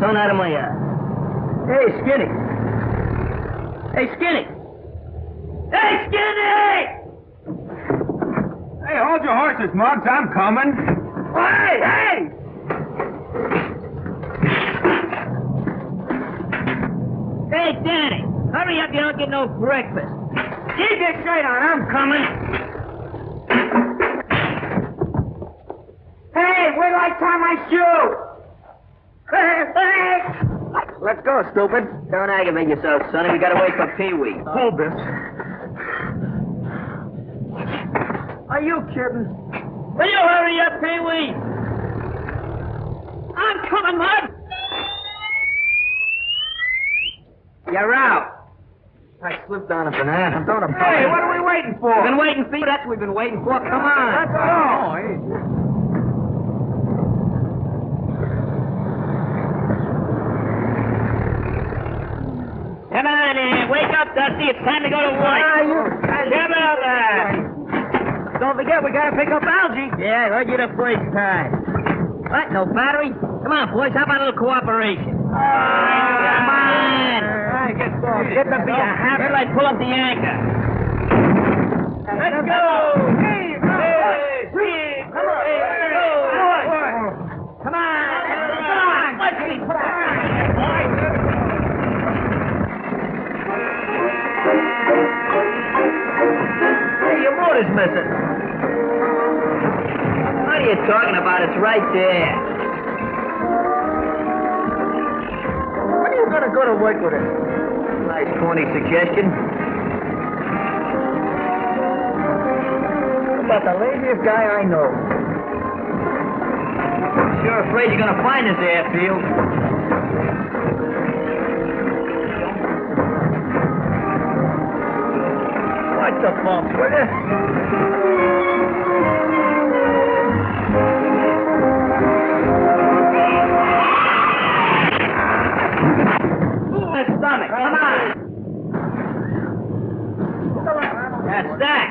sun out of my eye. Hey, Skinny. Hey, Skinny. Hey, Skinny! Hey, hold your horses, Muggs. I'm coming. Hey, hey! Hey, Danny, hurry up, you don't get no breakfast. Keep your shirt on, I'm coming. Hey, where do I tie my shoe? Let's go, stupid. Don't aggravate yourself, Sonny. We gotta wait for Pee-wee. Hold this. Are you kidding? Will you hurry up, Pee-wee? I'm coming, Mud. You're out. I slipped on a banana. I'm throwing a bone. Hey, what are we waiting for? We've been waiting for you. That's what we've been waiting for. Come on. Let's go. Come on in. Wake up, Dusty. It's time to go to work. Come on, Don't forget, we gotta pick up Algie. Yeah, I heard you the first time. What? No battery? Come on, boys. How about a little cooperation? Come on. Get the beat. Here, let's pull up the anchor. Let's go. Hey, come on. Come on. Let's see. Hey, your motor's missing. What are you talking about? It's right there. When are you going to go to work with it? Nice corny suggestion. About the laziest guy I know. Sure afraid you're going to find this airfield. Watch the bumps, will you? Stomach, come on. That's that.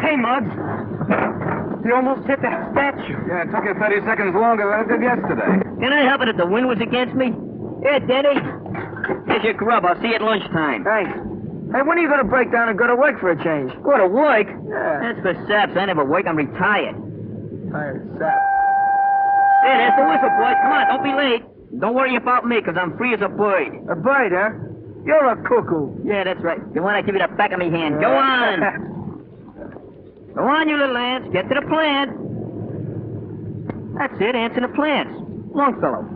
Hey, Muggs. You almost hit that statue. Yeah, it took you 30 seconds longer than it did yesterday. Can I help it if the wind was against me? Here, Denny. Here's your grub. I'll see you at lunchtime. Thanks. Hey, when are you going to break down and go to work for a change? Go to work? Yeah. That's for saps. I never work. I'm retired. Tired sap. Hey, there's the whistle, boys. Come on, don't be late. Don't worry about me, because I'm free as a bird. A bird, huh? You're a cuckoo. Yeah, that's right. You want to give you the back of me hand. Go on. Go on, you little ants. Get to the plant. That's it, ants in the plants. Longfellow.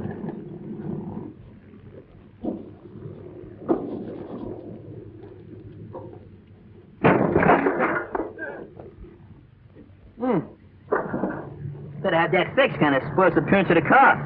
Better have that fixed, kind of spoils the appearance of the car.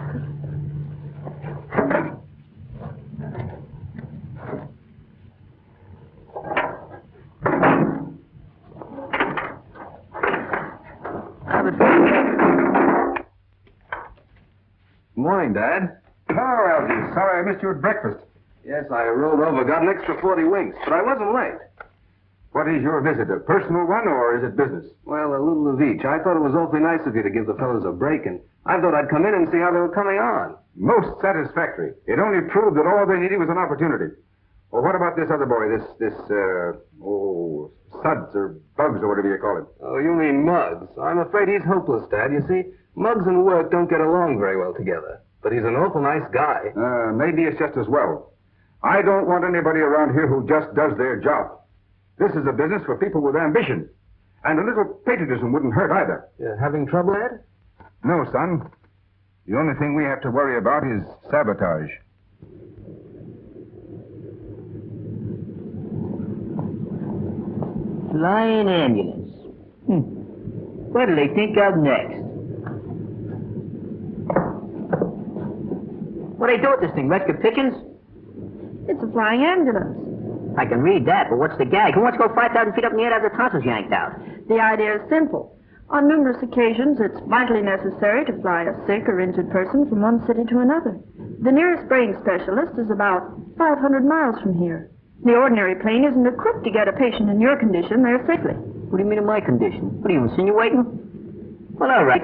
Good morning, Dad. Oh, Algie, sorry I missed you at breakfast. Yes, I rolled over, got an extra 40 winks, but I wasn't late. What is your visit, a personal one or is it business? Well, a little of each. I thought it was awfully nice of you to give the fellows a break, and I thought I'd come in and see how they were coming on. Most satisfactory. It only proved that all they needed was an opportunity. Well, what about this other boy, Suds or Bugs or whatever you call him? Oh, you mean Muggs. I'm afraid he's hopeless, Dad. You see, Muggs and work don't get along very well together. But he's an awful nice guy. Maybe it's just as well. I don't want anybody around here who just does their job. This is a business for people with ambition. And a little patriotism wouldn't hurt either. Having trouble, Ed? No, son. The only thing we have to worry about is sabotage. Flying ambulance. What do they think of next? What do they do with this thing? Rescue pigeons? It's a flying ambulance. I can read that, but what's the gag? Who wants to go 5,000 feet up in the air to have their tonsils yanked out? The idea is simple. On numerous occasions, it's vitally necessary to fly a sick or injured person from one city to another. The nearest brain specialist is about 500 miles from here. The ordinary plane isn't equipped to get a patient in your condition there safely. What do you mean in my condition? What are you insinuating? Well, all right.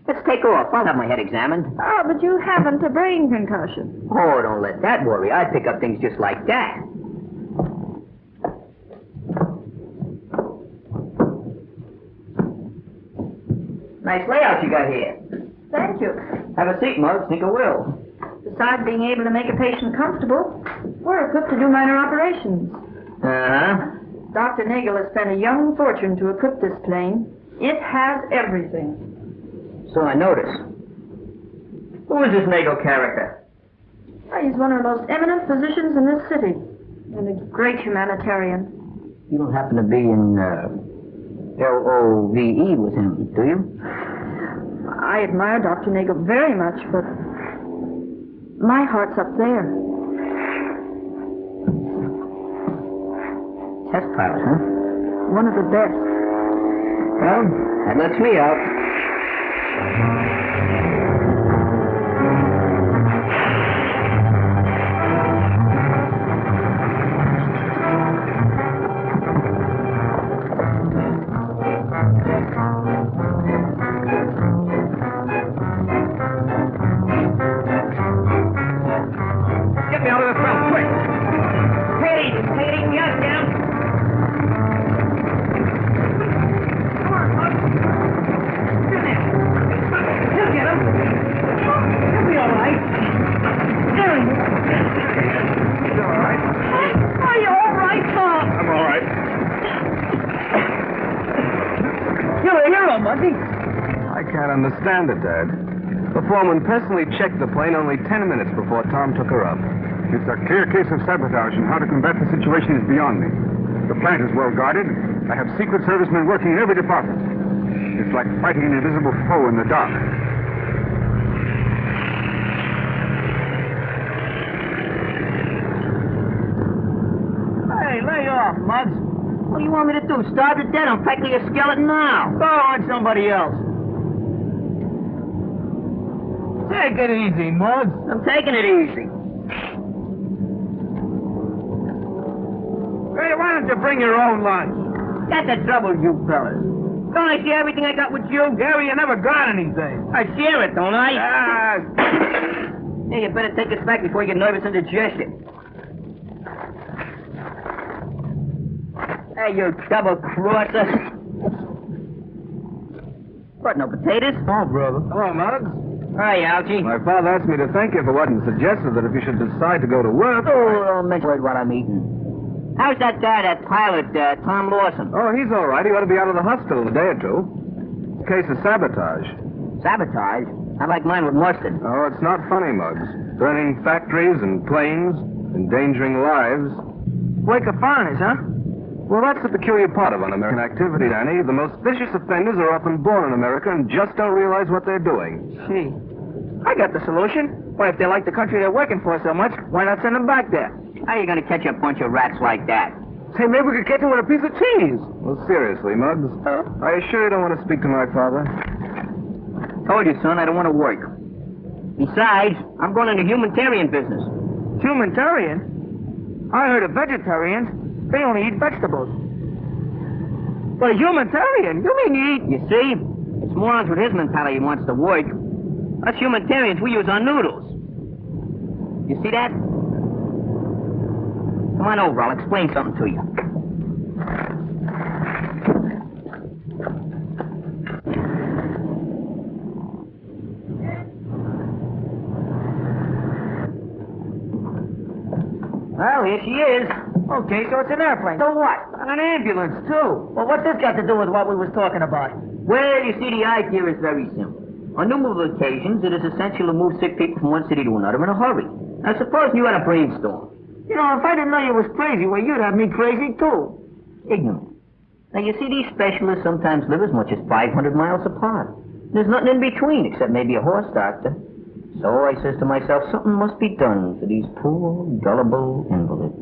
Let's take off. I'll have my head examined. Oh, but you haven't a brain concussion. Oh, don't let that worry. I pick up things just like that. Nice layout you got here. Thank you. Have a seat, Muggs. Think I will. Besides being able to make a patient comfortable, we're equipped to do minor operations. Uh-huh. Dr. Nagel has spent a young fortune to equip this plane. It has everything. So I notice. Who is this Nagel character? He's one of the most eminent physicians in this city, and a great humanitarian. You don't happen to be in, LOVE with him, do you? I admire Dr. Nagel very much, but my heart's up there. Test pilot, huh? One of the best. Well, that lets me out. Get me out of this room, quick! Hey, yes, down. Come on, Muggs. Get there. You'll get him. You'll be all right. You all right? Are you all right, Tom? I'm all right. You're a hero, Muggsy. I can't understand it, Dad. The foreman personally checked the plane only 10 minutes before Tom took her up. It's a clear case of sabotage, and how to combat the situation is beyond me. The plant is well guarded. I have Secret Servicemen working in every department. It's like fighting an invisible foe in the dark. Hey, lay off, Muggs. What do you want me to do? Starve to death? I'm practically a skeleton now. Go on somebody else. Take it easy, Muggs. I'm taking it easy. Hey, why don't you bring your own lunch? That's the trouble, you fellas. Don't I share everything I got with you? Gary, you never got anything. I share it, don't I? Ah, Hey, you better take this back before you get nervous and indigestion. Hey, you double-crosser. What, no potatoes? Oh, brother. Hello, Muggs. Hi, Algie. My father asked me to thank you for what he suggested that if you should decide to go to work... Oh, don't mention what I'm eating. How's that guy, that pilot, Tom Lawson? Oh, he's all right. He ought to be out of the hospital in a day or two. Case of sabotage. Sabotage? I like mine with mustard. Oh, it's not funny, Muggs. Burning factories and planes, endangering lives. wake of foreigners, huh? Well, that's the peculiar part of un-American activity, Danny. The most vicious offenders are often born in America and just don't realize what they're doing. Gee, I got the solution. Why, if they like the country they're working for so much, why not send them back there? How are you going to catch a bunch of rats like that? Say, maybe we could catch them with a piece of cheese. Well, seriously, Muggs, I assure you don't want to speak to my father. Told you, son, I don't want to work. Besides, I'm going into humanitarian business. Humanitarian? I heard of vegetarians. They only eat vegetables. But a humanitarian? You mean you eat... You see? It's morons with his mentality who wants to work. Us humanitarians, we use our noodles. You see that? Come on over, I'll explain something to you. Well, here she is. Okay, so it's an airplane. So what? An ambulance, too. Well, what's this got to do with what we was talking about? Well, you see, the idea is very simple. On numerous occasions, it is essential to move sick people from one city to another in a hurry. Now, suppose you had a brainstorm. You know, if I didn't know you was crazy, well, you'd have me crazy, too. Ignorant. Now, you see, these specialists sometimes live as much as 500 miles apart. There's nothing in between except maybe a horse doctor. So I says to myself, something must be done for these poor, gullible invalids.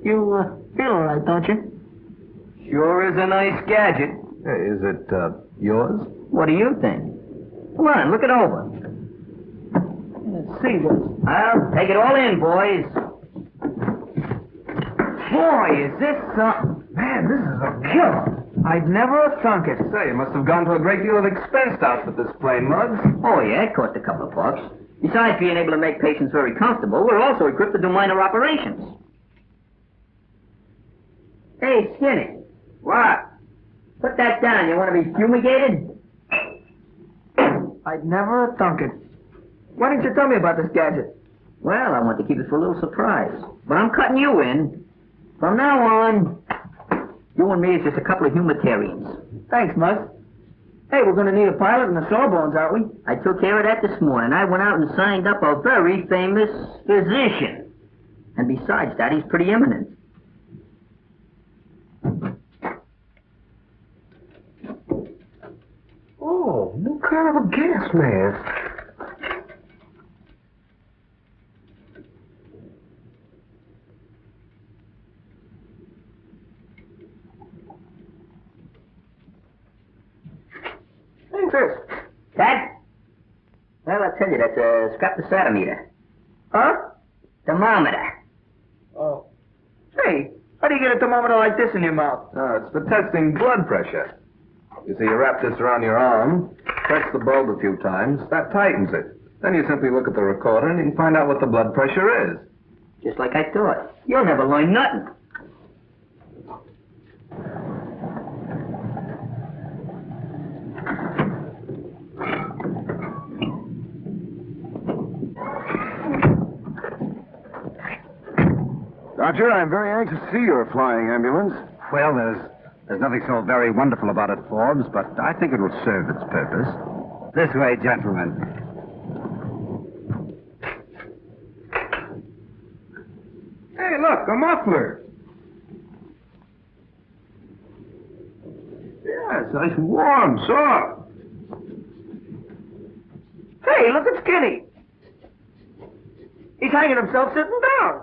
You feel all right, don't you? Sure is a nice gadget. Hey, is it, yours? What do you think? Come on, look it over. Let's see this. Well, take it all in, boys. Boy, is this something. Man, this is a killer. I'd never have thunk it. Say, you must have gone to a great deal of expense to outfit this plane, Muggs. Oh, yeah, it cost a couple of bucks. Besides being able to make patients very comfortable, we're also equipped to do minor operations. Hey, Skinny. What? Put that down. You want to be fumigated? I'd never have thunk it. Why didn't you tell me about this gadget? Well, I want to keep it for a little surprise. But I'm cutting you in. From now on, you and me is just a couple of humanitarians. Thanks, Muggs. Hey, we're going to need a pilot and the sawbones, aren't we? I took care of that this morning. I went out and signed up a very famous physician. And besides that, he's pretty eminent. Oh, new kind of a gas mask. Hey, Chris. That? Well, I'll tell you, that's a scraptometer. Huh? Thermometer. Oh. Hey, how do you get a thermometer like this in your mouth? It's for testing blood pressure. You see, you wrap this around your arm, press the bulb a few times, that tightens it. Then you simply look at the recorder and you can find out what the blood pressure is. Just like I thought. You'll never learn nothing. Doctor, I'm very anxious to see your flying ambulance. Well, there's nothing so very wonderful about it, Forbes, but I think it will serve its purpose. This way, gentlemen. Hey, look, a muffler. Yeah, it's nice and warm, soft. Hey, look at Skinny. He's hanging himself sitting down.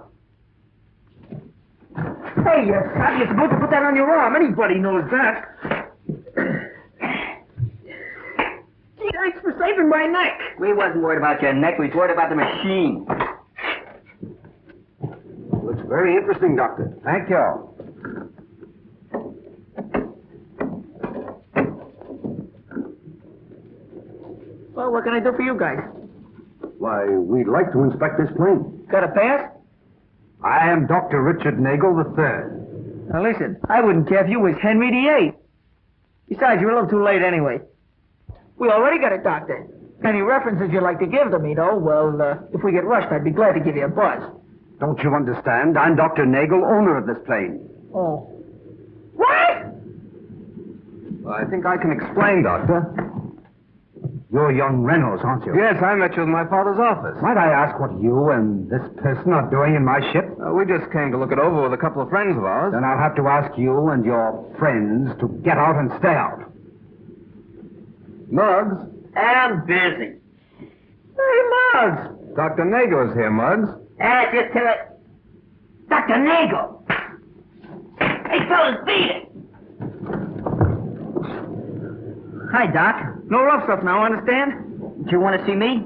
Hey, you sap, you're supposed to put that on your arm. Anybody knows that. Gee, thanks for saving my neck. We wasn't worried about your neck. We was worried about the machine. Looks very interesting, Doctor. Thank you. Well, what can I do for you guys? Why, we'd like to inspect this plane. Got a pass? I am Dr. Richard Nagel III. Now listen, I wouldn't care if you was Henry VIII. Besides, you're a little too late anyway. We already got a doctor. Any references you'd like to give to me, though, well, if we get rushed, I'd be glad to give you a buzz. Don't you understand? I'm Dr. Nagel, owner of this plane. Oh. What? Well, I think I can explain, Doctor. You're young Reynolds, aren't you? Yes, I met you in my father's office. Might I ask what you and this person are doing in my ship? We just came to look it over with a couple of friends of ours. Then I'll have to ask you and your friends to get out and stay out. Muggs? I'm busy. Hey, Muggs. Dr. Nagel's here, Muggs. Just to it. Dr. Nagel. Hey, fellas, beat it. Hi, Doc. No rough stuff now, understand? Do you want to see me?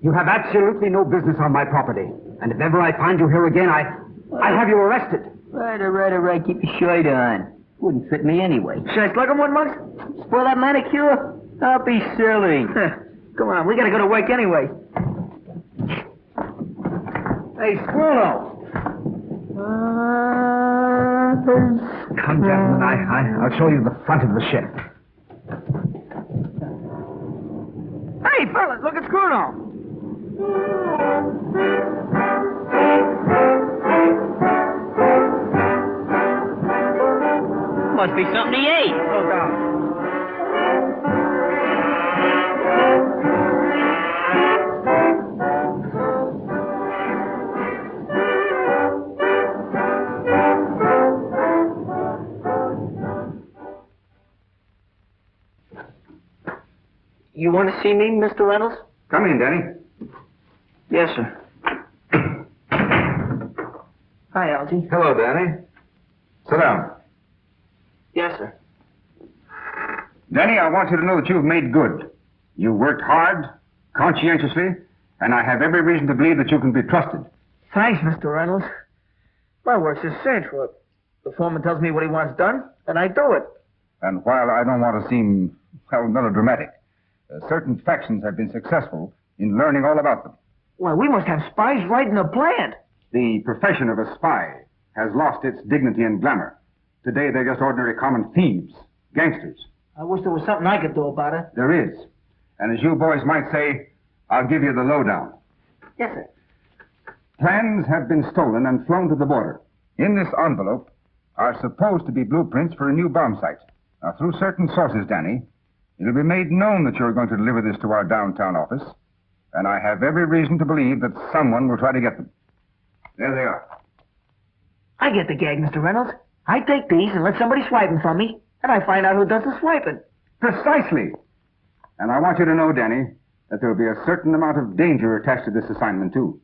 You have absolutely no business on my property. And if ever I find you here again, I'll have you arrested. Right, all right. Keep your shirt on. Wouldn't fit me anyway. Should I slug him one, Muggs? Spoil that manicure? Don't be silly. Come on, we gotta go to work anyway. Hey, Squirrel. Come, gentlemen, I'll show you the front of the ship. Hey, fellas, look at Screwno. Must be something he ate. Slow down. You want to see me, Mr. Reynolds? Come in, Danny. Yes, sir. Hi, Algie. Hello, Danny. Sit down. Yes, sir. Danny, I want you to know that you've made good. You worked hard, conscientiously, and I have every reason to believe that you can be trusted. Thanks, Mr. Reynolds. My work's essential. The foreman tells me what he wants done, and I do it. And while I don't want to seem, well, melodramatic, certain factions have been successful in learning all about them. Well, we must have spies right in the plant. The profession of a spy has lost its dignity and glamour. Today, they're just ordinary common thieves, gangsters. I wish there was something I could do about it. There is. And as you boys might say, I'll give you the lowdown. Yes, sir. Plans have been stolen and flown to the border. In this envelope are supposed to be blueprints for a new bomb site. Now, through certain sources, Danny, it'll be made known that you're going to deliver this to our downtown office, and I have every reason to believe that someone will try to get them. There they are. I get the gag, Mr. Reynolds. I take these and let somebody swipe them from me, and I find out who does the swiping. Precisely. And I want you to know, Danny, that there'll be a certain amount of danger attached to this assignment, too.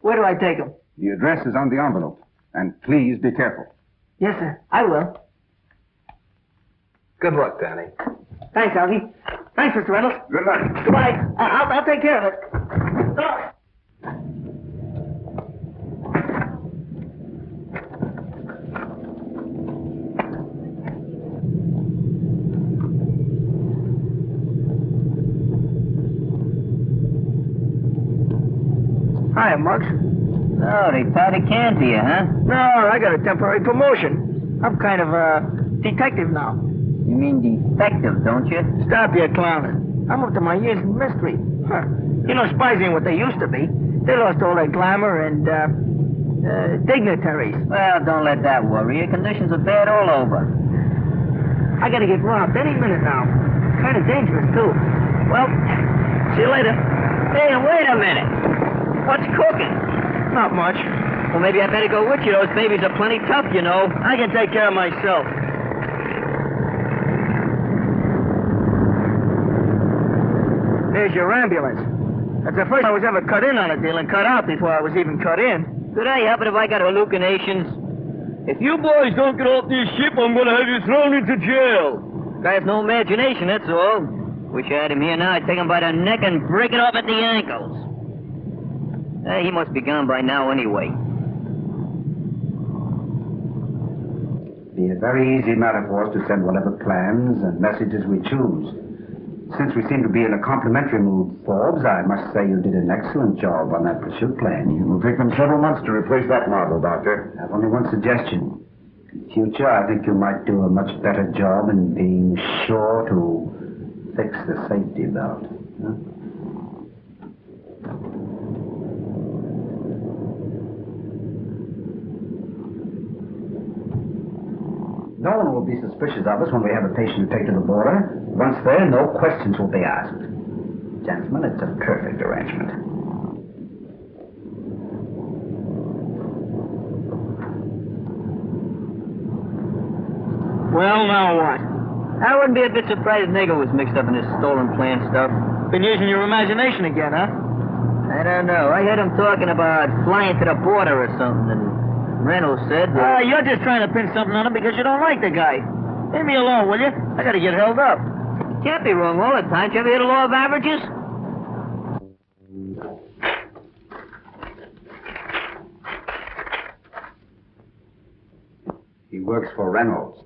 Where do I take them? The address is on the envelope, and please be careful. Yes, sir. I will. Good luck, Danny. Thanks, Algie. Thanks, Mr. Reynolds. Good luck. Goodbye. I'll take care of it. Bye. Hi, Muggs. Oh, they tied a can to you, huh? No, I got a temporary promotion. I'm kind of a detective now. You mean detective, don't you? Stop your clowning. I'm up to my ears in mystery. Huh. You know, spies ain't what they used to be. They lost all their glamour and, dignitaries. Well, don't let that worry you. Conditions are bad all over. I gotta get robbed any minute now. Kind of dangerous, too. Well, see you later. Hey, wait a minute. What's cooking? Not much. Well, maybe I better go with you. Those babies are plenty tough, you know. I can take care of myself. There's your ambulance. That's the first I was ever cut in on a deal and cut out before I was even cut in. Could I help it if I got hallucinations? If you boys don't get off this ship, I'm going to have you thrown into jail. Guy has no imagination, that's all. Wish I had him here now. I'd take him by the neck and break it off at the ankles. He must be gone by now anyway. Be a very easy matter for us to send whatever plans and messages we choose. Since we seem to be in a complimentary mood, Forbes, I must say you did an excellent job on that pursuit plan. It will take them several months to replace that model, Doctor. I have only one suggestion. In future, I think you might do a much better job in being sure to fix the safety belt. Huh? No one will be suspicious of us when we have a patient to take to the border. Once there, no questions will be asked. Gentlemen, it's a perfect arrangement. Well, now what? I wouldn't be a bit surprised if Nigger was mixed up in this stolen plan stuff. Been using your imagination again, huh? I don't know. I heard him talking about flying to the border or something, and Reynolds said that... You're just trying to pin something on him because you don't like the guy. Leave me alone, will you? I gotta get held up. Can't be wrong all the time. Did you ever hear the law of averages? He works for Reynolds.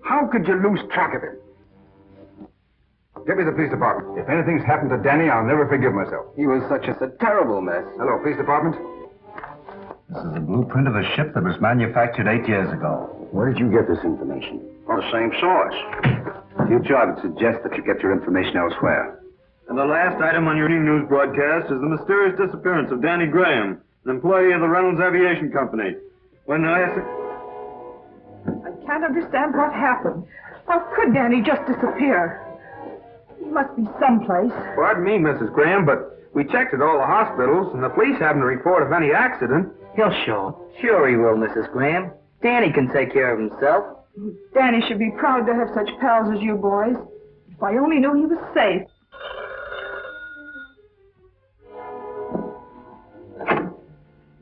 How could you lose track of him? Get me the police department. If anything's happened to Danny, I'll never forgive myself. He was such a terrible mess. Hello, police department. This is a blueprint of a ship that was manufactured 8 years ago. Where did you get this information? From the same source. In future, I would suggest that you get your information elsewhere. And the last item on your evening news broadcast is the mysterious disappearance of Danny Graham, an employee of the Reynolds Aviation Company. When I can't understand what happened. How could Danny just disappear? He must be someplace. Pardon me, Mrs. Graham, but we checked at all the hospitals, and the police haven't a report of any accident. He'll show. Sure he will, Mrs. Graham. Danny can take care of himself. Danny should be proud to have such pals as you boys. If I only knew he was safe.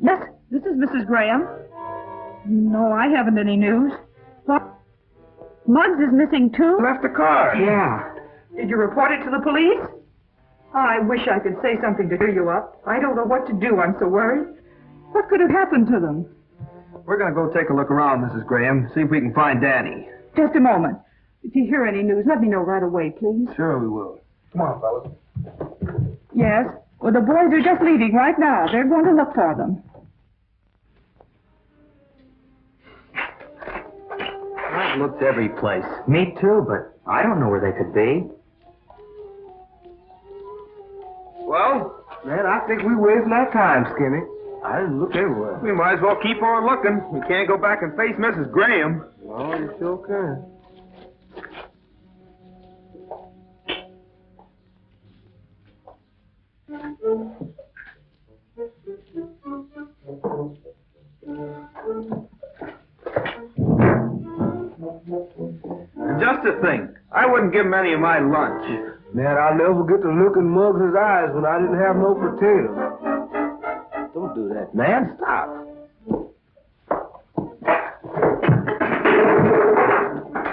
Yes, this is Mrs. Graham. No, I haven't any news. What? Muggs is missing too? Left the car. Yeah. Did you report it to the police? I wish I could say something to cheer you up. I don't know what to do. I'm so worried. What could have happened to them? We're going to go take a look around, Mrs. Graham, see if we can find Danny. Just a moment. If you hear any news, let me know right away, please. Sure we will. Come on, fellas. Yes? Well, the boys are just leaving right now. They're going to look for them. I've looked every place. Me too, but I don't know where they could be. Well, man, I think we wasting our time, Skinny. I didn't look everywhere. We might as well keep on looking. We can't go back and face Mrs. Graham. No, you sure can. Just to think, I wouldn't give him any of my lunch. Man, I'll never get to look in Muggs' eyes when I didn't have no potatoes. Don't do that, man. Stop.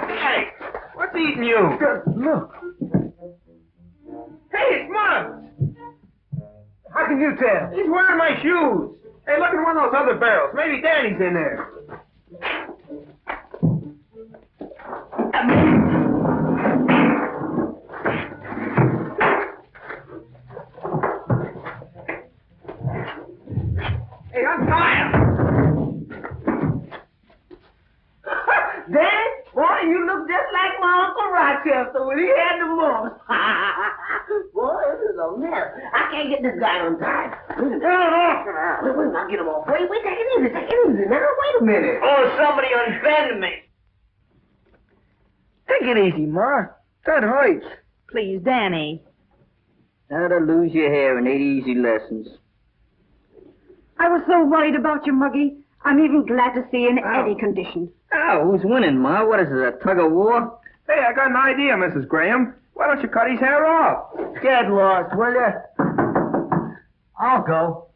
Hey, what's eating you? Just look. Hey, it's Muggs! How can you tell? He's wearing my shoes. Hey, look at one of those other barrels. Maybe Danny's in there. Hey, untie him! Danny, boy, you look just like my Uncle Rochester when he had the mumps. Boy, this is a mess. I can't get this guy untied. Wait, now get him off. Wait, take it easy now. Wait a minute. Oh, somebody unbend me. Take it easy, Ma. That hurts. Please, Danny. How to lose your hair in 8 easy lessons. I was so worried about you, Muggy. I'm even glad to see you in any condition. Oh, who's winning, Ma? What is it, a tug of war? Hey, I got an idea, Mrs. Graham. Why don't you cut his hair off? Get lost, will you? I'll go.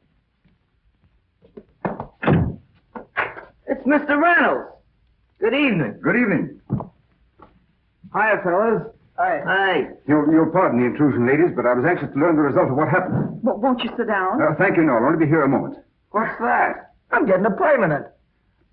It's Mr. Reynolds. Good evening. Good evening. Hiya, fellas. Hi. You'll pardon the intrusion, ladies, but I was anxious to learn the result of what happened. But won't you sit down? Thank you, no. I'll only be here a moment. What's that? I'm getting a permanent.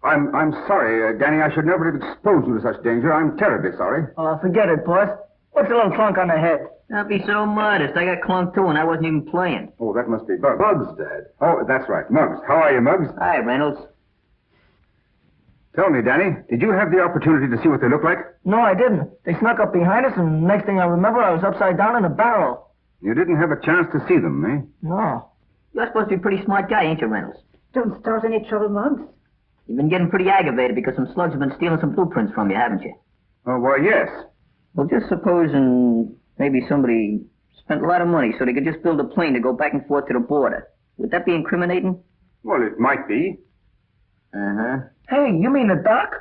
I'm sorry, Danny. I should never have exposed you to such danger. I'm terribly sorry. Oh, forget it, boss. What's a little clunk on the head? Don't be so modest. I got clunked too, and I wasn't even playing. Oh, that must be Muggs. Muggs, Dad. Oh, that's right. Muggs. How are you, Muggs? Hi, Reynolds. Tell me, Danny, did you have the opportunity to see what they look like? No, I didn't. They snuck up behind us, and next thing I remember, I was upside down in a barrel. You didn't have a chance to see them, eh? No. You're supposed to be a pretty smart guy, ain't you, Reynolds? Don't start any trouble, Muggs. You've been getting pretty aggravated because some slugs have been stealing some blueprints from you, haven't you? Oh, why, yes. Well, just supposing maybe somebody spent a lot of money so they could just build a plane to go back and forth to the border. Would that be incriminating? Well, it might be. Uh-huh. Hey, you mean the doc?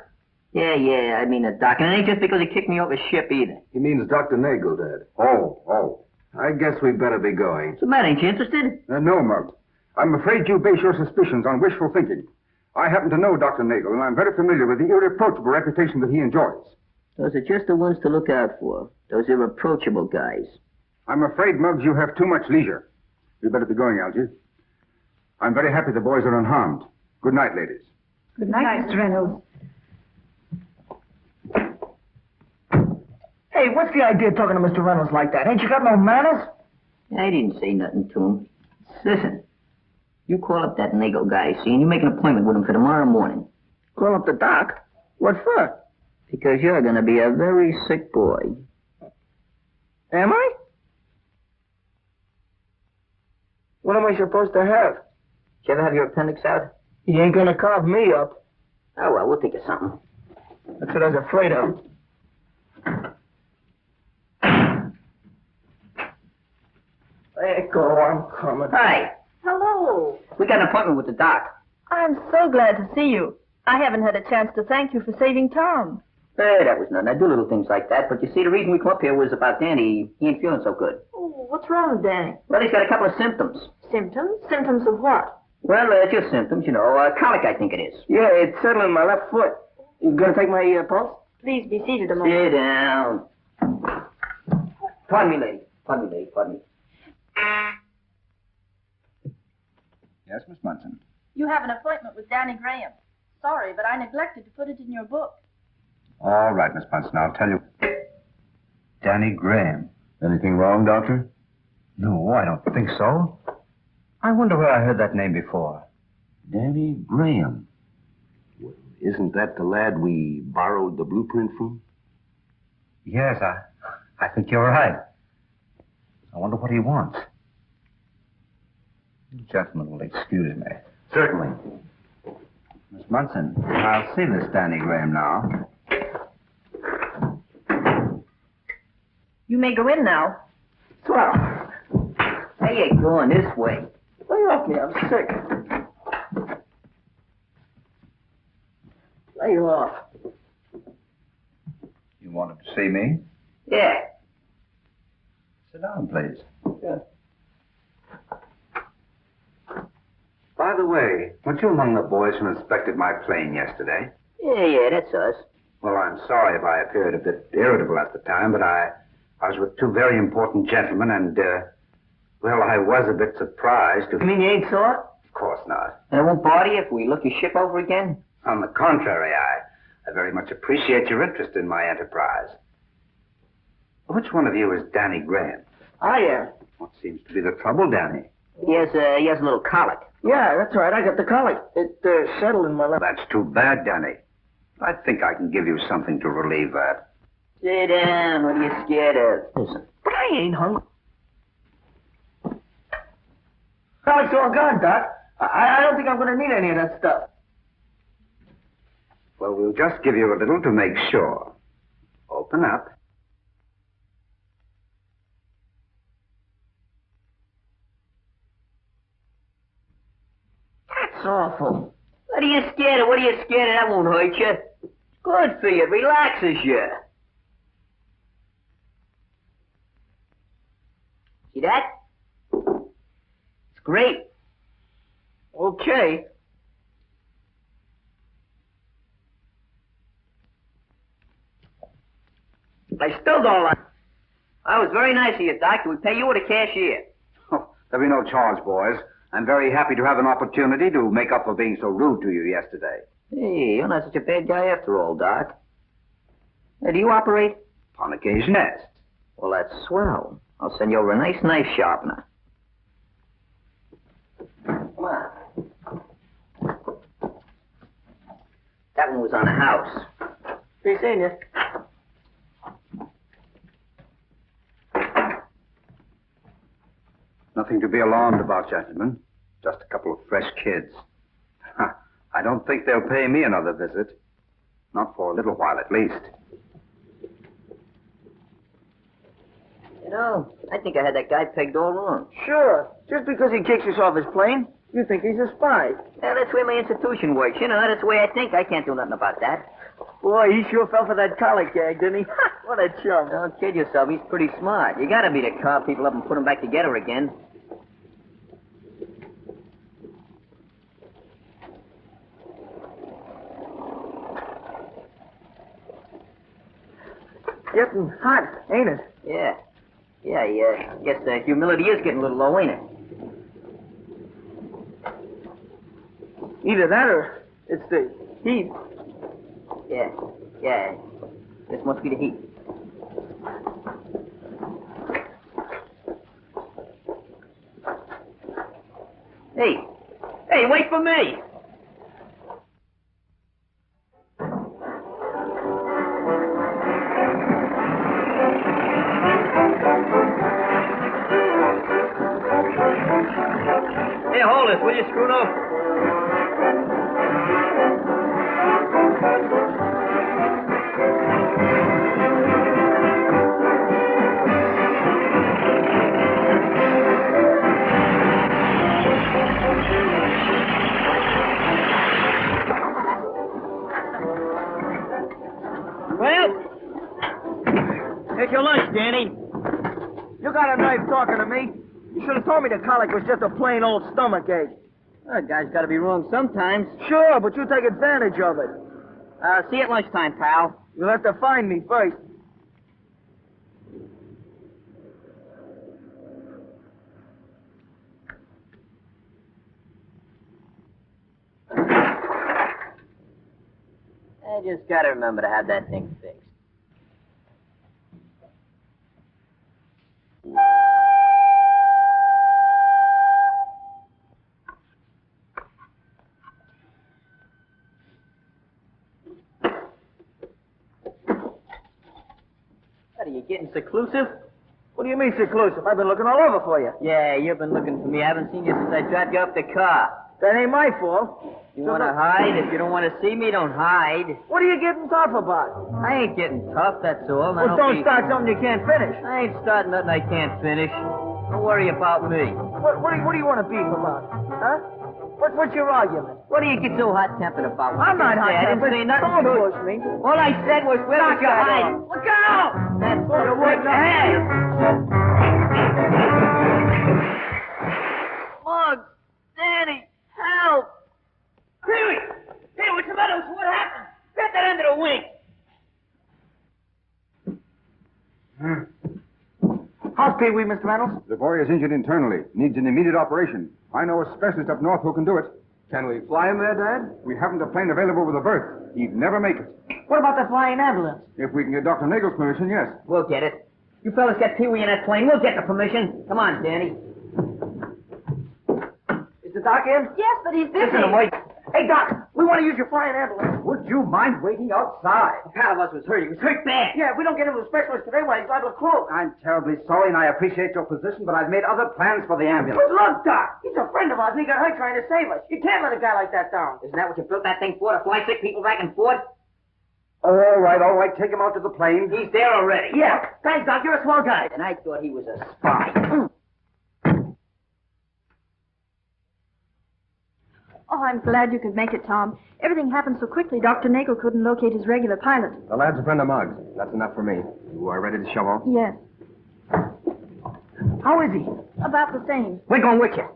Yeah, I mean a doc. And it ain't just because he kicked me off his ship either. He means Dr. Nagel, Dad. Oh. I guess we better be going. What's the matter? Ain't you interested? No, Muggs. I'm afraid you base your suspicions on wishful thinking. I happen to know Dr. Nagel, and I'm very familiar with the irreproachable reputation that he enjoys. Those are just the ones to look out for. Those irreproachable guys. I'm afraid, Muggs, you have too much leisure. You'd better be going, Algy. I'm very happy the boys are unharmed. Good night, ladies. Good night, Mr. Reynolds. Hey, what's the idea of talking to Mr. Reynolds like that? Ain't you got no manners? I didn't say nothing to him. Listen, you call up that Nagel guy, see, and you make an appointment with him for tomorrow morning. Call up the doc? What for? Because you're going to be a very sick boy. Am I? What am I supposed to have? Did you ever have your appendix out? He ain't gonna carve me up. Oh, well, we'll think of something. That's what I was afraid of. Let go, I'm coming. Hi. Hello. We got an appointment with the doc. I'm so glad to see you. I haven't had a chance to thank you for saving Tom. Hey, that was nothing. I do little things like that. But you see, the reason we come up here was about Danny. He ain't feeling so good. Oh, what's wrong with Danny? Well, he's got a couple of symptoms. Symptoms? Symptoms of what? Well, just symptoms, you know. Colic, I think it is. Yeah, it's settling my left foot. You gonna take my pulse? Please be seated a moment. Sit down. Pardon me, lady. Pardon me, lady. Pardon me. Yes, Miss Munson. You have an appointment with Danny Graham. Sorry, but I neglected to put it in your book. All right, Miss Munson, I'll tell you. Danny Graham. Anything wrong, Doctor? No, I don't think so. I wonder where I heard that name before. Danny Graham. Well, isn't that the lad we borrowed the blueprint from? Yes, I think you're right. I wonder what he wants. You gentlemen will excuse me. Certainly. Miss Munson, I'll see this Danny Graham now. You may go in now. Swell. How you going this way? Lay off me, I'm sick. Lay off. You wanted to see me? Yeah. Sit down, please. Yeah. By the way, weren't you among the boys who inspected my plane yesterday? Yeah, that's us. Well, I'm sorry if I appeared a bit irritable at the time, but I was with two very important gentlemen, and, well, I was a bit surprised to... You mean you ain't saw it? Of course not. And it won't bother you if we look your ship over again? On the contrary, I very much appreciate your interest in my enterprise. Which one of you is Danny Graham? I am. What seems to be the trouble, Danny? He has a little colic. Yeah, that's right. I got the colic. It settled in my left. That's too bad, Danny. I think I can give you something to relieve that. Sit down. What are you scared of? Listen. But I ain't hungry. Colic's all gone, Doc. I don't think I'm going to need any of that stuff. Well, we'll just give you a little to make sure. Open up. That's awful. What are you scared of? What are you scared of? That won't hurt you. It's good for you. It relaxes you. See that? It's great. Okay. I still don't like... That was very nice of you, Doctor. We pay you with a cashier. Oh, there'll be no charge, boys. I'm very happy to have an opportunity to make up for being so rude to you yesterday. Hey, you're not such a bad guy after all, Doc. Hey, do you operate? On occasion, yes. Well, that's swell. I'll send you over a nice knife sharpener. Come on. That one was on the house. Be seeing you. Nothing to be alarmed about, gentlemen. Just a couple of fresh kids. I don't think they'll pay me another visit. Not for a little while, at least. You know, I think I had that guy pegged all wrong. Sure. Just because he kicks us off his plane, you think he's a spy. Yeah, that's the way my institution works. You know, that's the way I think. I can't do nothing about that. Boy, he sure fell for that colic gag, didn't he? What a chum. Don't kid yourself. He's pretty smart. You gotta be to carve people up and put them back together again. Getting hot, ain't it? Yeah. Yeah, I guess the humidity is getting a little low, ain't it? Either that or it's the heat. Yeah. This must be the heat. Hey, wait for me! Hey, hold this, will you, Scruto? Here's your lunch, Danny. You got a knife talking to me? You should have told me the colic was just a plain old stomachache. That guy's got to be wrong sometimes. Sure, but you take advantage of it. See you at lunchtime, pal. You'll have to find me first. just gotta remember to have that thing fixed. What, are you getting seclusive? What do you mean seclusive? I've been looking all over for you. Yeah, you've been looking for me. I haven't seen you since I dropped you off the car. That ain't my fault. You want to hide? If you don't want to see me, don't hide. What are you getting tough about? I ain't getting tough, that's all. Now, Well, don't start something you can't finish. I ain't starting nothing I can't finish. Don't worry about me. What do you want to beef about? Huh? What's your argument? What do you get so hot-tempered about? I'm not I didn't hot-tempered. say nothing Don't to you. push me. All I said was, where was your hide? Look out! That's what it was. Hey! Muggs! Danny! Help! Pee-wee! Hey, what's the matter? What happened? Get that under the wing! How's Pee-wee, Mr. Reynolds? The boy is injured internally. Needs an immediate operation. I know a specialist up north who can do it. Can we fly him there, Dad? We haven't a plane available with a berth. He'd never make it. What about the flying ambulance? If we can get Dr. Nagel's permission, yes. We'll get it. You fellas get Pee-wee in that plane. We'll get the permission. Come on, Danny. Is the doc in? Yes, but he's busy. Listen, wait. Hey, Doc, we want to use your flying ambulance. Would you mind waiting outside? A pal of us was hurt. He was hurt bad. Yeah, if we don't get him to the specialist today, why, he's liable to croak. I'm terribly sorry, and I appreciate your position, but I've made other plans for the ambulance. But look, Doc, he's a friend of ours, and he got hurt trying to save us. You can't let a guy like that down. Isn't that what you built that thing for, to fly sick people back and forth? All right, take him out to the plane. He's there already. Yeah, thanks, Doc, you're a swell guy. And I thought he was a spy. Oh, I'm glad you could make it, Tom. Everything happened so quickly, Dr. Nagel couldn't locate his regular pilot. The lad's a friend of Muggs. That's enough for me. You are ready to show off? Yes, How is he? about the same. We're going with you.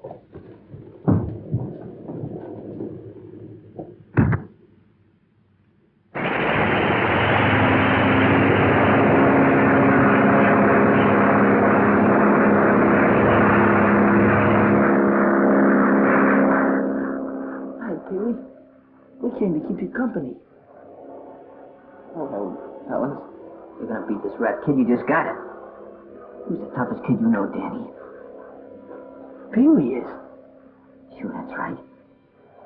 We came to keep you company. Oh, fellas. You're gonna beat this rat kid. You just got it. Who's the toughest kid you know, Danny? Pee-wee is. Sure, that's right.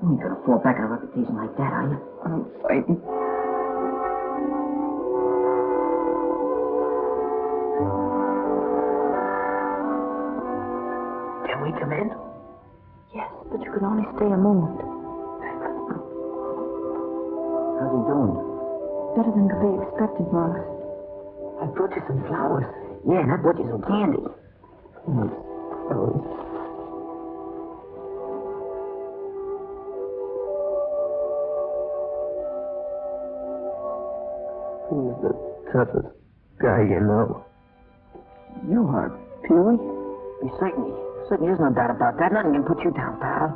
You ain't gonna fall back on a reputation like that, are you? I'm fighting. Can we come in? Yes, but you can only stay a moment. How's he doing? Better than could be expected, Muggs. I brought you some flowers. Yeah, and I bought you some candy. Who's the toughest guy you know? You are, Pee-wee? Certainly there's no doubt about that. Nothing can put you down, pal.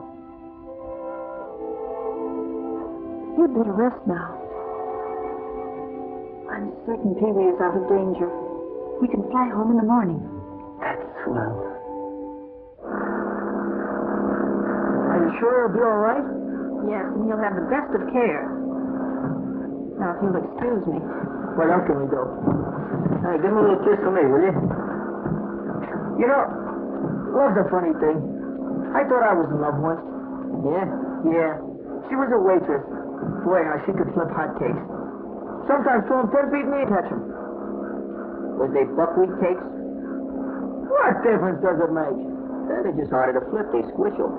You'd better rest now. I'm certain Pee-wee is out of danger. We can fly home in the morning. That's swell. Are you sure he'll be all right? Yes, and he'll have the best of care. Now, if you'll excuse me. What else can we do? Hey, give him a little kiss for me, will you? You know, love's a funny thing. I thought I was in love once. Yeah? Yeah. She was a waitress. Boy, how she could flip hotcakes. Sometimes throw them 10 feet and me catch them. Was they buckwheat cakes? What difference does it make? They're just harder to flip. They squishel.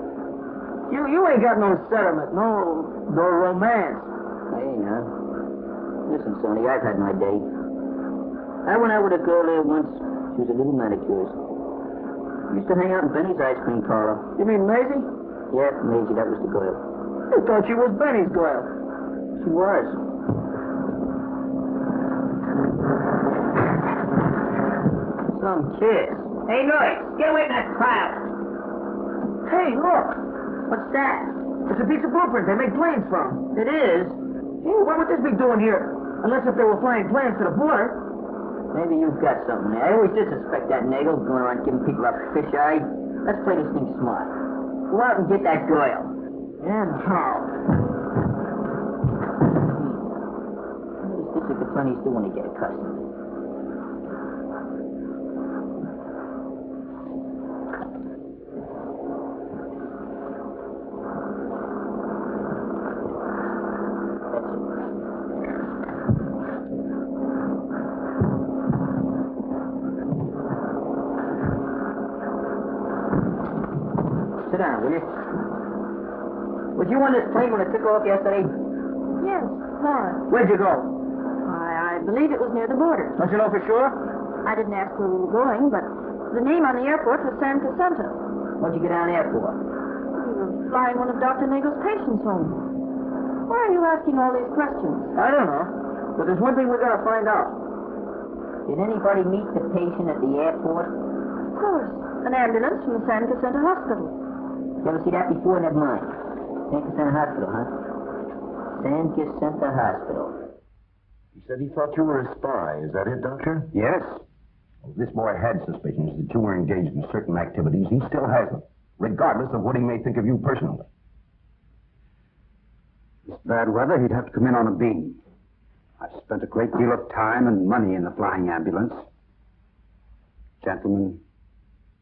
You ain't got no sentiment, no romance. Hey, now. Listen, Sonny, I've had my day. I went out with a girl there once. She was a little manicurist. Used to hang out in Benny's ice cream parlor. You mean Maisie? Yeah, Maisie, that was the girl. I thought she was Benny's girl. She was. Some kiss. Hey, Noise, get away from that crowd. Hey, look. What's that? It's a piece of blueprint they make planes from. It is? Hey, what would this be doing here? Unless if they were flying planes to the border. Maybe you've got something there. I always did suspect that Nagel going around giving people a fisheye. Let's play this thing smart. Go out and get that girl. And how? attorneys do when they get accustomed. Sit down, will you? Was you on this plane when it took off yesterday? Yes, Laura. Where'd you go? I believe it was near the border. Don't you know for sure? I didn't ask where we were going, but the name on the airport was San Jacinto. What'd you get down there for? We were flying one of Dr. Nagel's patients home. Why are you asking all these questions? I don't know. But there's one thing we gotta find out. Did anybody meet the patient at the airport? Of course. An ambulance from the San Jacinto Hospital. You ever see that before? Never mind. San Jacinto Hospital, huh? San Jacinto Hospital. He said he thought you were a spy. Is that it, Doctor? Yes. Well, this boy had suspicions that you were engaged in certain activities. He still has them, regardless of what he may think of you personally. This bad weather, he'd have to come in on a beam. I've spent a great deal of time and money in the flying ambulance. Gentlemen,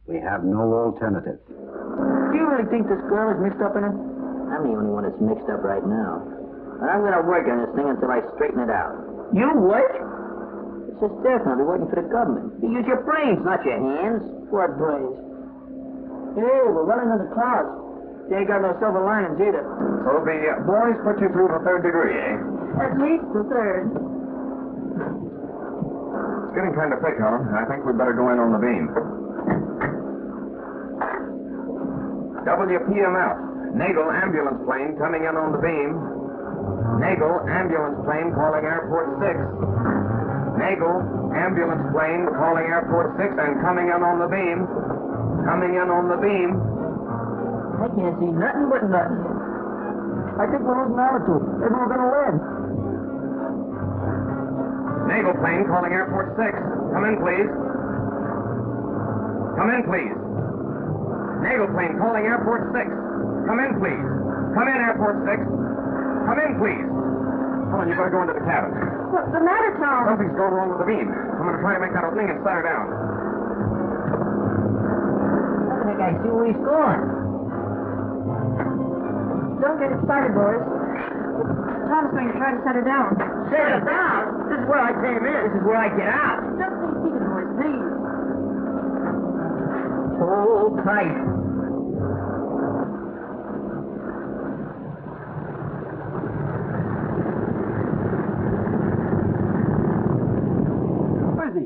we have no alternative. Do you really think this girl is mixed up in it? I'm the only one that's mixed up right now. And I'm gonna work on this thing until I straighten it out. You work? It's just different. I'll be working for the government. You use your brains, not your hands. What brains? Hey, we're running in the clouds. You ain't got no silver linings either. So the boys put you through the third degree, eh? At least the third. It's getting kind of thick, Helen. I think we'd better go in on the beam. WPMF. Nagel ambulance plane coming in on the beam. Nagel ambulance plane calling Airport 6. Nagel ambulance plane calling Airport 6 and coming in on the beam. Coming in on the beam. I can't see nothing but nothing. I think we're losing altitude. Maybe we're gonna land. Nagel plane calling Airport 6. Come in, please. Come in, please. Nagel plane calling Airport 6. Come in, please. Come in, Airport 6. Come in, please. Come on, you better go into the cabin. What's the matter, Tom? Something's going wrong with the beam. I'm going to try to make that opening and set her down. I think I see where he's going. Don't get excited, boys. Tom's going to try to set her down. Set her down? This is where I came in. This is where I get out. Just stay seated, boys, please. Hold tight.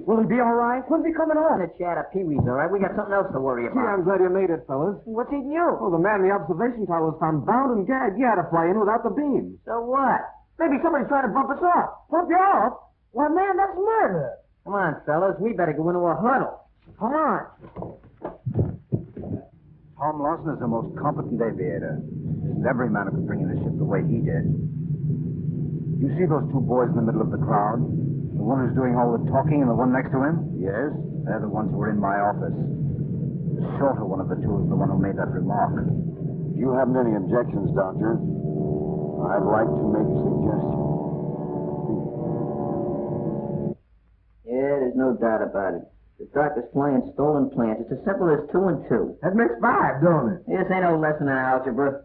Will he be all right? When's he coming on? The chat of Pee-wee's, all right? We got something else to worry Gee, I'm about. glad you made it, fellas. What's eating you? Well, the man in the observation tower was found bound and gagged. You had to fly in without the beam. So what? Maybe somebody's trying to bump us off. Bump you off? Why, man, that's murder. Come on, fellas. We better go into a huddle. Come on. Tom Lawson is the most competent aviator. Isn't every man who could bring in a ship the way he did. You see those two boys in the middle of the crowd? The one who's doing all the talking and the one next to him? Yes. They're the ones who were in my office. The shorter one of the two is the one who made that remark. If you haven't any objections, Doctor, I'd like to make a suggestion. Yeah, there's no doubt about it. The doctor's playing stolen plans. It's as simple as 2 and 2. That makes 5, don't it? This ain't no lesson in algebra.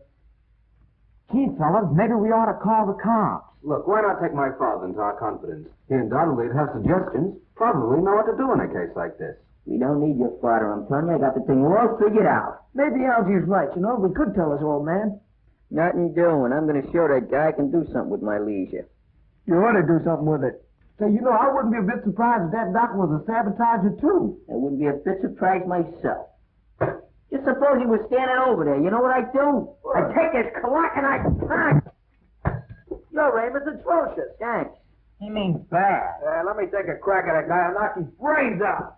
Gee, fellas, maybe we ought to call the cops. Look, why not take my father into our confidence? He undoubtedly would have suggestions. Probably know what to do in a case like this. We don't need your father, I'm telling you. I got the thing all figured out. Maybe Algie's right, you know. We could tell his old man. Nothing doing. I'm going to show that guy I can do something with my leisure. You ought to do something with it. Say, you know, I wouldn't be a bit surprised if that doctor was a sabotager, too. I wouldn't be a bit surprised myself. Just suppose he was standing over there. You know what I'd do? I'd take his clock and I'd punch. Your aim is atrocious. Thanks. He means bad. Let me take a crack at that guy and knock his brains out.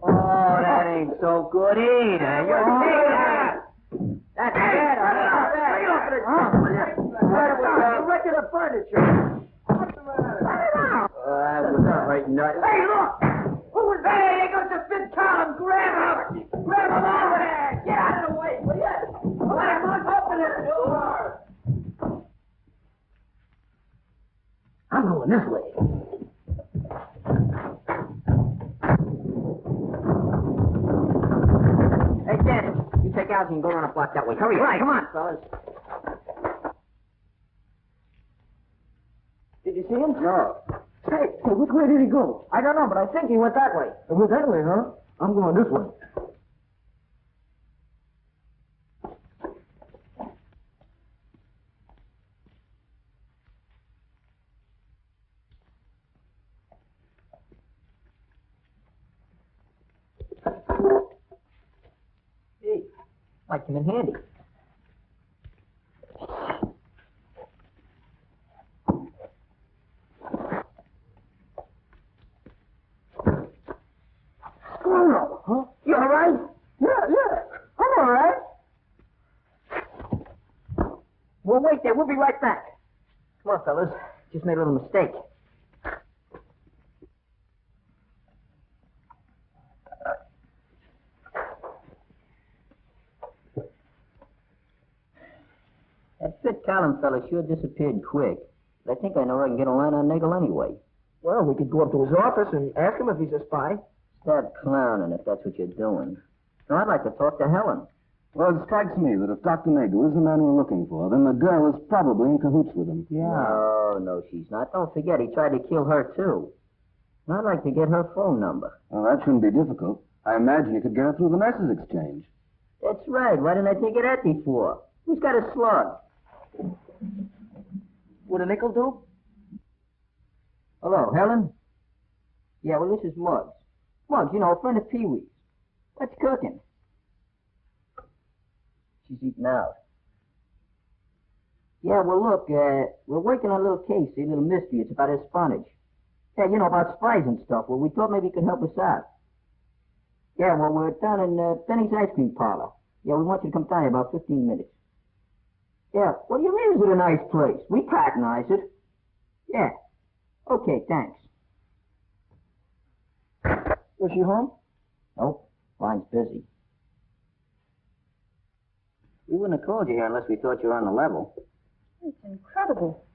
Oh, that ain't so good either. You're that. That's bad. You're wrecking the furniture. What's the matter? That was right nuts. Hey, look! Who was that? Hey, there goes the fifth column. Grab him! Grab him over there! Get out of the way, will you? Let him open the door! I'm going this way. Hey, Dennis, you take Algie and go around the block that way. Hurry up. Right, come on, fellas. Did you see him? No. Hey, which way did he go? I don't know, but I think he went that way. It went that way, huh? I'm going this way. Hey, might come in handy. Huh? You all right? Yeah. I'm all right. Well, wait there. We'll be right back. Come on, fellas. Just made a little mistake. That Fit Collins fella sure disappeared quick. But I think I know where I can get a line on Nagel anyway. Well, we could go up to his office and ask him if he's a spy. Stop clowning if that's what you're doing. No, I'd like to talk to Helen. Well, it strikes me that if Dr. Nagel is the man we're looking for, then the girl is probably in cahoots with him. No, she's not. Don't forget, he tried to kill her, too. I'd like to get her phone number. Well, that shouldn't be difficult. I imagine you could get her through the message exchange. That's right. Why didn't I think of that before? Who's got a slug? Would a nickel do? Hello, Helen? Yeah, well, this is Muggs. Muggs, you know, a friend of Pee-wee's. What's cooking? She's eating out. Yeah, well, look, we're working on a little case, a little mystery. It's about espionage. Yeah, you know, about spies and stuff. Well, we thought maybe you could help us out. Yeah, well, we're down in Benny's ice cream parlor. Yeah, we want you to come down in about 15 minutes. Yeah, what do you mean, is it a nice place? We patronize it. Yeah. Okay, thanks. Was she home? Nope. Line's busy. We wouldn't have called you here unless we thought you were on the level. It's incredible.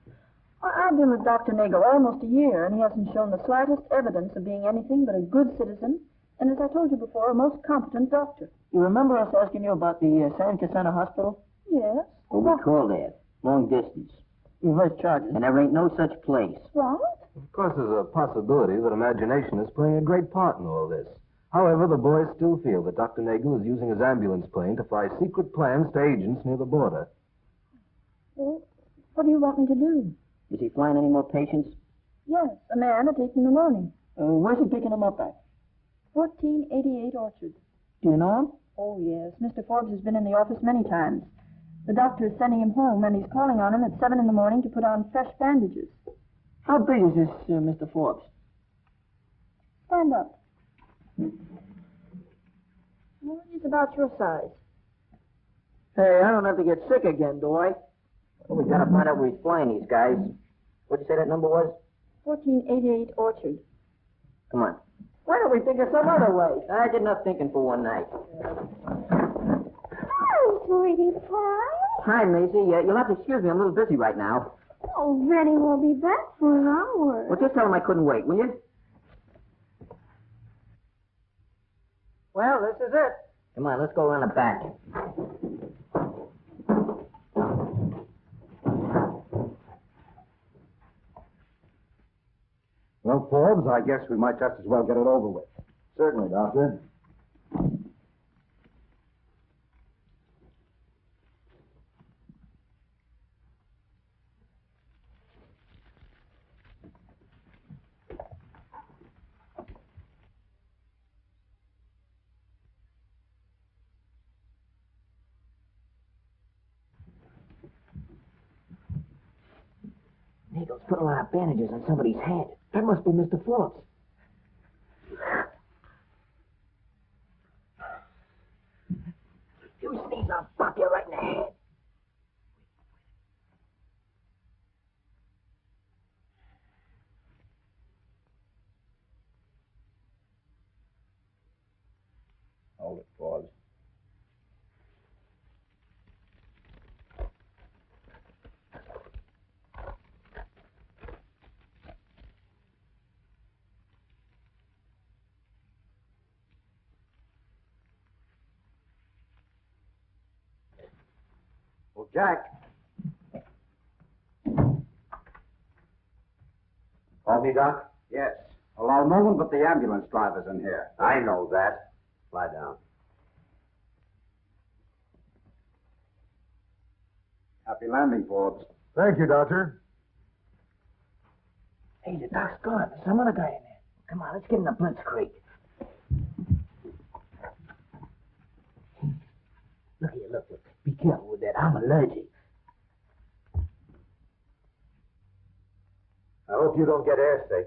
I've been with Dr. Nagel almost a year, and he hasn't shown the slightest evidence of being anything but a good citizen, and as I told you before, a most competent doctor. You remember us asking you about the San Cassano Hospital? Yes. Well, we called there. Long distance. You heard charges. And there ain't no such place. What? Of course, there's a possibility that imagination is playing a great part in all this. However, the boys still feel that Dr. Nagel is using his ambulance plane to fly secret plans to agents near the border. Well, what do you want me to do? Is he flying any more patients? Yes, a man at 8 in the morning. Where's he picking them up at? 1488 Orchard. Do you know him? Oh, yes. Mr. Forbes has been in the office many times. The doctor is sending him home, and he's calling on him at 7 in the morning to put on fresh bandages. How big is this Mr. Forbes? Stand up. Well, he's about your size. Hey, I don't have to get sick again, do I? Well, we gotta find out where he's flying these guys. What'd you say that number was? 1488 Orchard. Come on. Why don't we think of some other way? I did enough thinking for one night. Hi, sweetie pie. Hi, Maisie. You'll have to excuse me. I'm a little busy right now. Oh, Benny will be back for an hour. Well, just tell him I couldn't wait, will you? Well, this is it. Come on, let's go around the back. Well, Forbes, I guess we might just as well get it over with. Certainly, Doctor. Nagel's put a lot of bandages on somebody's head. That must be Mr. Forbes. You sneeze, I'll bop you right in the head. Hold it, Forbes. Oh, Jack. Call me, Doc? Yes. Allow a moment, but the ambulance driver's in here. I know that. Lie down. Happy landing, Forbes. Thank you, Doctor. Hey, the doc's gone. There's some other guy in there. Come on, let's get in the blitzkrieg. Look here, look. Be careful with that. I'm allergic. I hope you don't get airsick.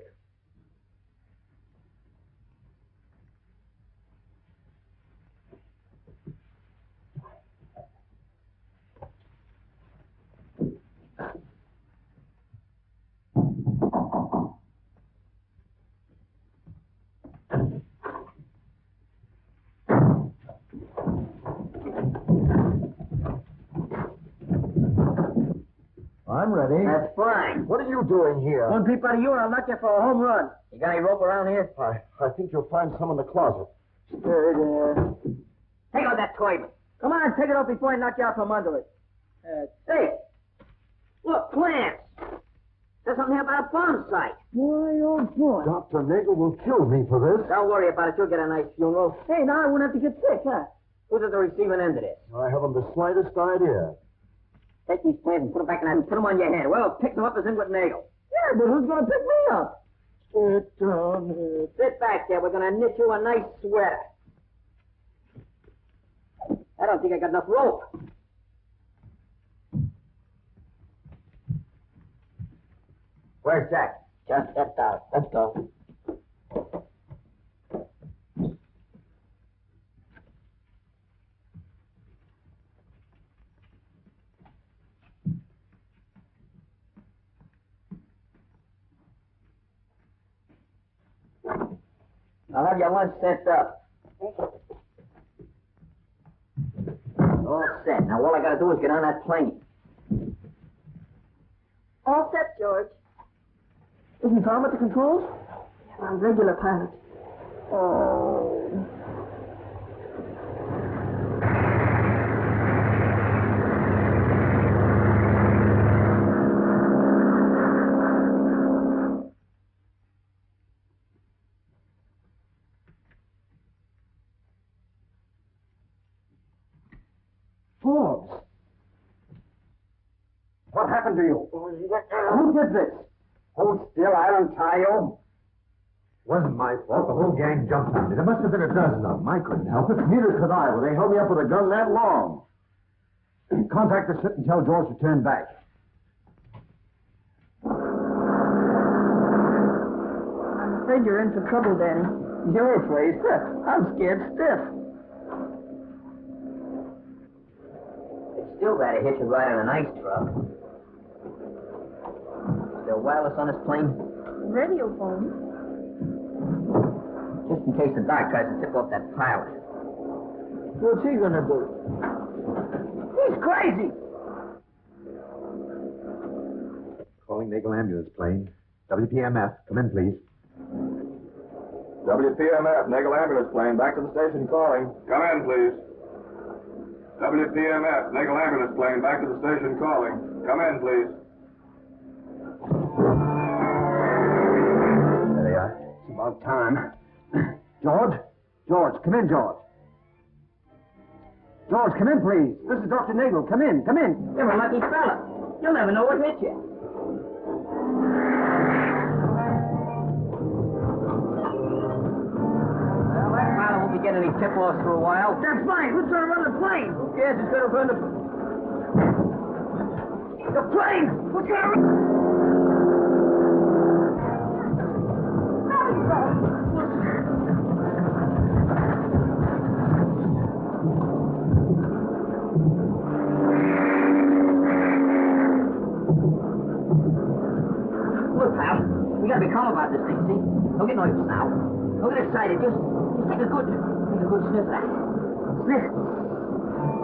I'm ready. That's fine. What are you doing here? One peep out of you and I'll knock you for a home run. You got any rope around here? I think you'll find some in the closet. Take out that toy. Come on, take it off before I knock you out from under it. Say it. Look, plants. There's something here about a bomb site. Boy, oh boy. Dr. Nagel will kill me for this. Don't worry about it. You'll get a nice funeral. Hey, now I won't have to get sick, huh? Who's at the receiving end of this? I haven't the slightest idea. Take these plants and put them back in that and put them on your head. Well, pick them up as in with Nagel. Yeah, but who's going to pick me up? Sit down. Sit back there. We're going to knit you a nice sweater. I don't think I got enough rope. Where's Jack? Just stepped out. Let's go. I'll have your lunch sent up. All set. Now all I gotta do is get on that plane. All set, George. Isn't Tom at the controls? I'm regular pilot. Oh. Forbes! What happened to you? Who did this? Hold still, I'll untie you. Wasn't my fault. The whole gang jumped on me. There must have been a dozen of them. I couldn't help it. Neither could I when they held me up with a gun that long. Contact the ship and tell George to turn back. I'm afraid you're in for trouble, Danny. You're afraid? I'm scared stiff. It's still better hit you right on an ice truck. Is there wireless on this plane? Radio phone? Just in case the doc tries to tip off that pilot. What's he gonna do? He's crazy! Calling Nagel ambulance plane. WPMF. Come in, please. WPMF, Nagel ambulance plane, back to the station calling. Come in, please. WPMF, Nagel ambulance plane, back to the station calling. Come in, please. There they are. It's about time. George? George, come in, George. George, come in, please. This is Dr. Nagel. Come in, come in. You're a lucky fella. You'll never know what hit you. Well, that pilot won't be getting any tip-offs for a while. That's fine. Who's gonna run the plane? Who cares? Who's gonna run the plane! Who's gonna run? Look, pal, we gotta be calm about this thing, see? Don't get nervous now. Don't get excited. Just take a good sniff of that. Sniff it.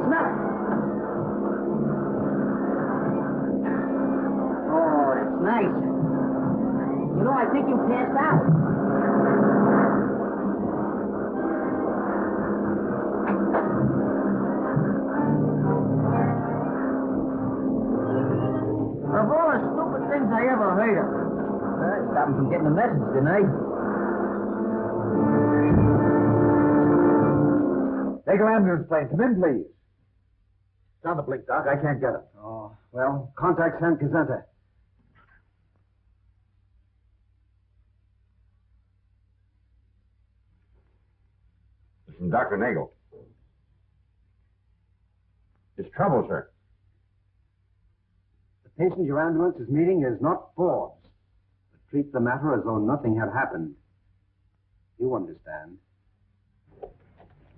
Smell it. Oh, that's nice. You know, I think you passed out. later. Stop him from getting the message, didn't I? Nagle ambulance plane, come in, please. It's on the blink, Doc. I can't get him. Oh, well, contact San Cazenta. This is Dr. Nagle. It's trouble, sir. The patient your ambulance is meeting is not Forbes. But treat the matter as though nothing had happened. You understand.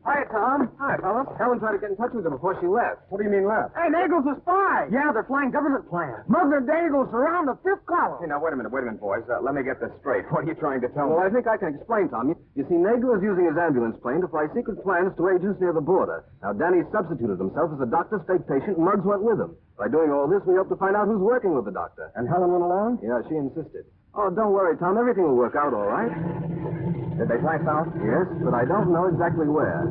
Hi, Tom. Hi, fellas. Helen tried to get in touch with her before she left. What do you mean left? Hey, Nagle's a spy. Yeah, they're flying government plans. Mother Nagle's around the fifth column. Hey, now, wait a minute, boys. Let me get this straight. What are you trying to tell me? Well, I think I can explain, Tom. You see, Nagle is using his ambulance plane to fly secret plans to agents near the border. Now, Danny substituted himself as the doctor's fake patient, and Muggs went with him. By doing all this, we hope to find out who's working with the doctor. And Helen went along? Yeah, she insisted. Oh, don't worry, Tom. Everything will work out all right. Did they fly south? Yes, but I don't know exactly where.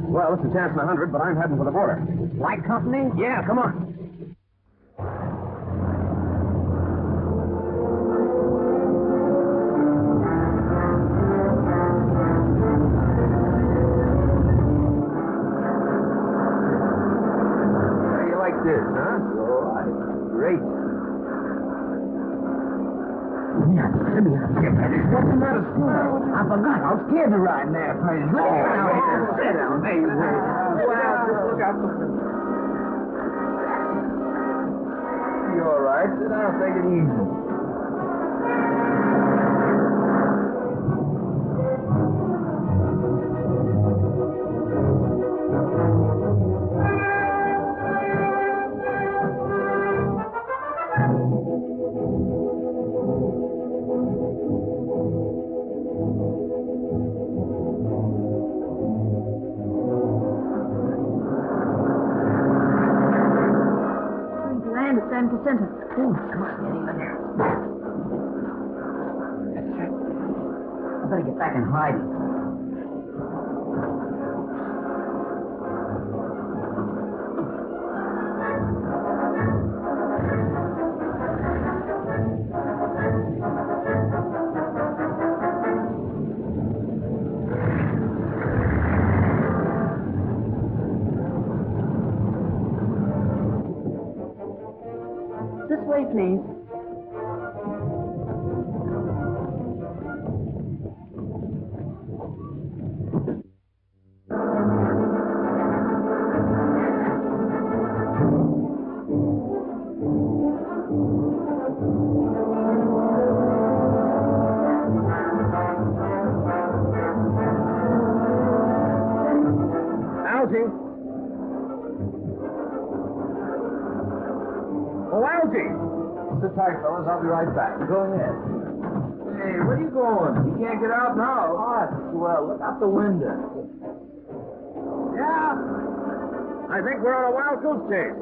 Well, it's a chance in 100, but I'm heading for the border. Light company? Yeah, come on. How do you like this, huh? All right. Great. What's the matter, Snoop? I forgot. I was scared to ride in that plane. Look out. Sit down. Hey, well, look out the window. You all right? Sit down. Take it easy. San Cazenta. Ooh, come on, get him in there. I better get back in hiding. This way, please. Algie. Oh, Algie. Sit tight, fellas. I'll be right back. Go ahead. Hey, where are you going? You can't get out now. Oh, swell. Look out the window. Yeah. I think we're on a wild goose chase.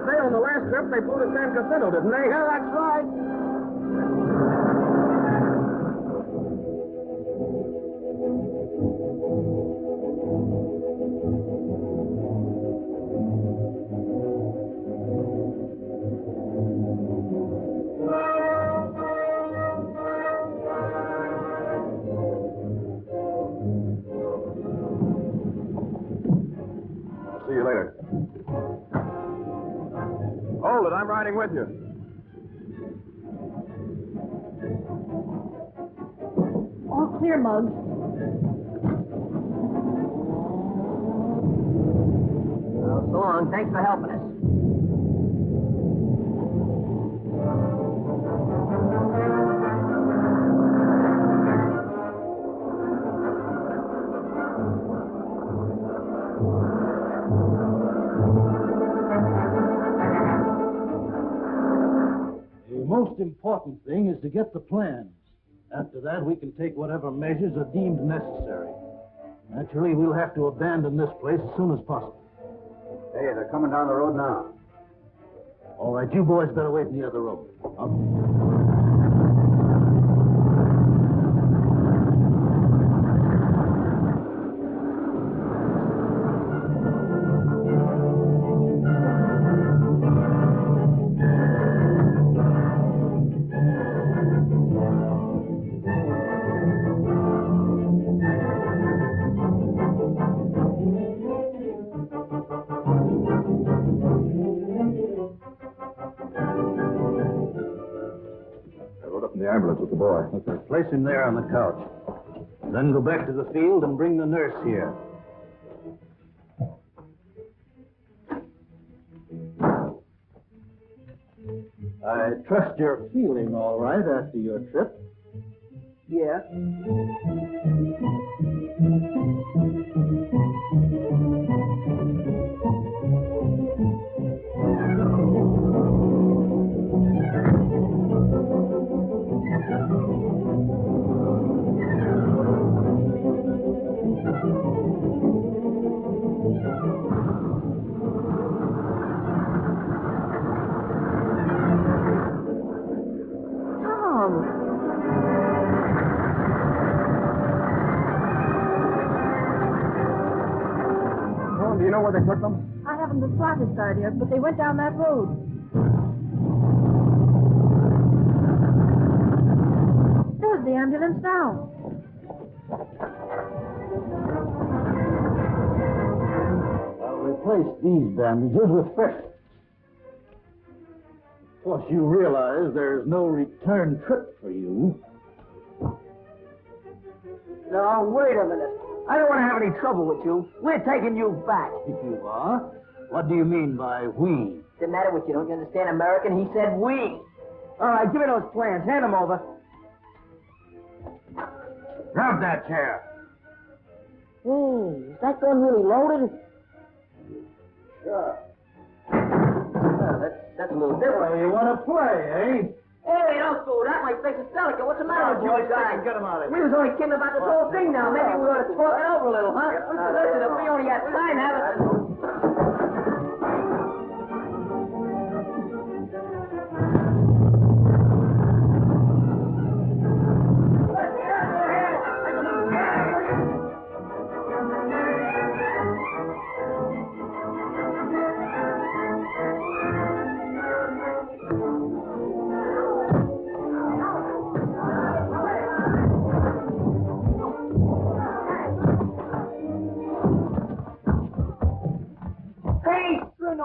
Say, on the last trip, they flew to San Jacinto, didn't they? Yeah, that's right. See you later. Hold it, I'm riding with you. All clear, Muggs. Well, so long. Thanks for helping us. The most important thing is to get the plans. After that, we can take whatever measures are deemed necessary. Naturally, we'll have to abandon this place as soon as possible. Hey, they're coming down the road now. All right, you boys better wait in the other room. boy. Okay, place him there on the couch. Then go back to the field and bring the nurse here. I trust you're feeling all right after your trip. Yeah. Do you know where they took them? I haven't the slightest idea, but they went down that road. There's the ambulance now. I'll replace these bandages with fresh. Of course, you realize there's no return trip for you. Now, wait a minute. I don't want to have any trouble with you. We're taking you back. You are? What do you mean by we? Didn't matter what you don't. You understand American? He said we. All right, give me those plans. Hand them over. Grab that chair. Hey, is that gun really loaded? Sure. Well, that's a little different. Well, you want to play, eh? Hey, don't fool that. My face is delicate. What's the matter with you guys? Get him out of here. We was only kidding about this whole thing now. Maybe we ought to talk it over a little, huh? Listen, if we only had time, have it.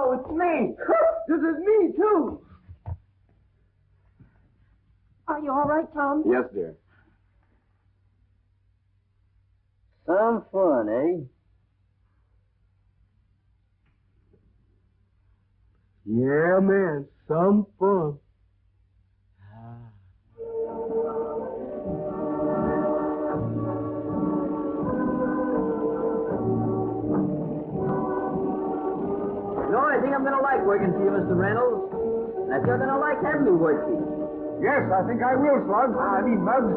It's me. This is me, too. Are you all right, Tom? Yes, dear. Some fun, eh? Yeah, man. Some fun. I think I'm going to like working for you, Mr. Reynolds. And I think you're going to like having me work for you. Yes, I think I will, Slugs. I mean, Muggs.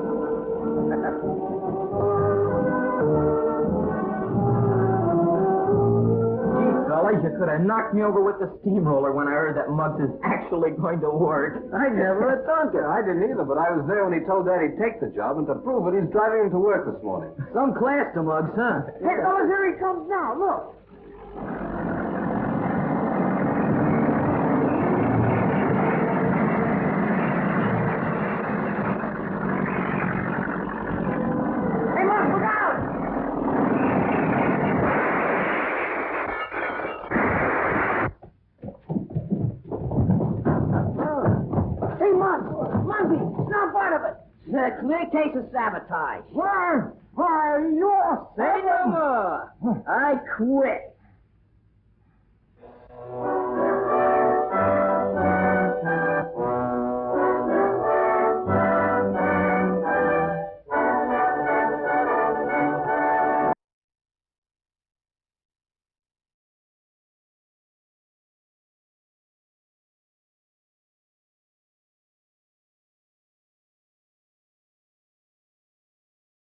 Gee, fellas, you could have knocked me over with the steamroller when I heard that Muggs is actually going to work. I never had thought it. I didn't either, but I was there when he told Dad he'd take the job, and to prove it, he's driving him to work this morning. Some class to Muggs, huh? Hey, fellas, here he comes now. Look. Clear case of sabotage. Why, you're... Say no more. I quit.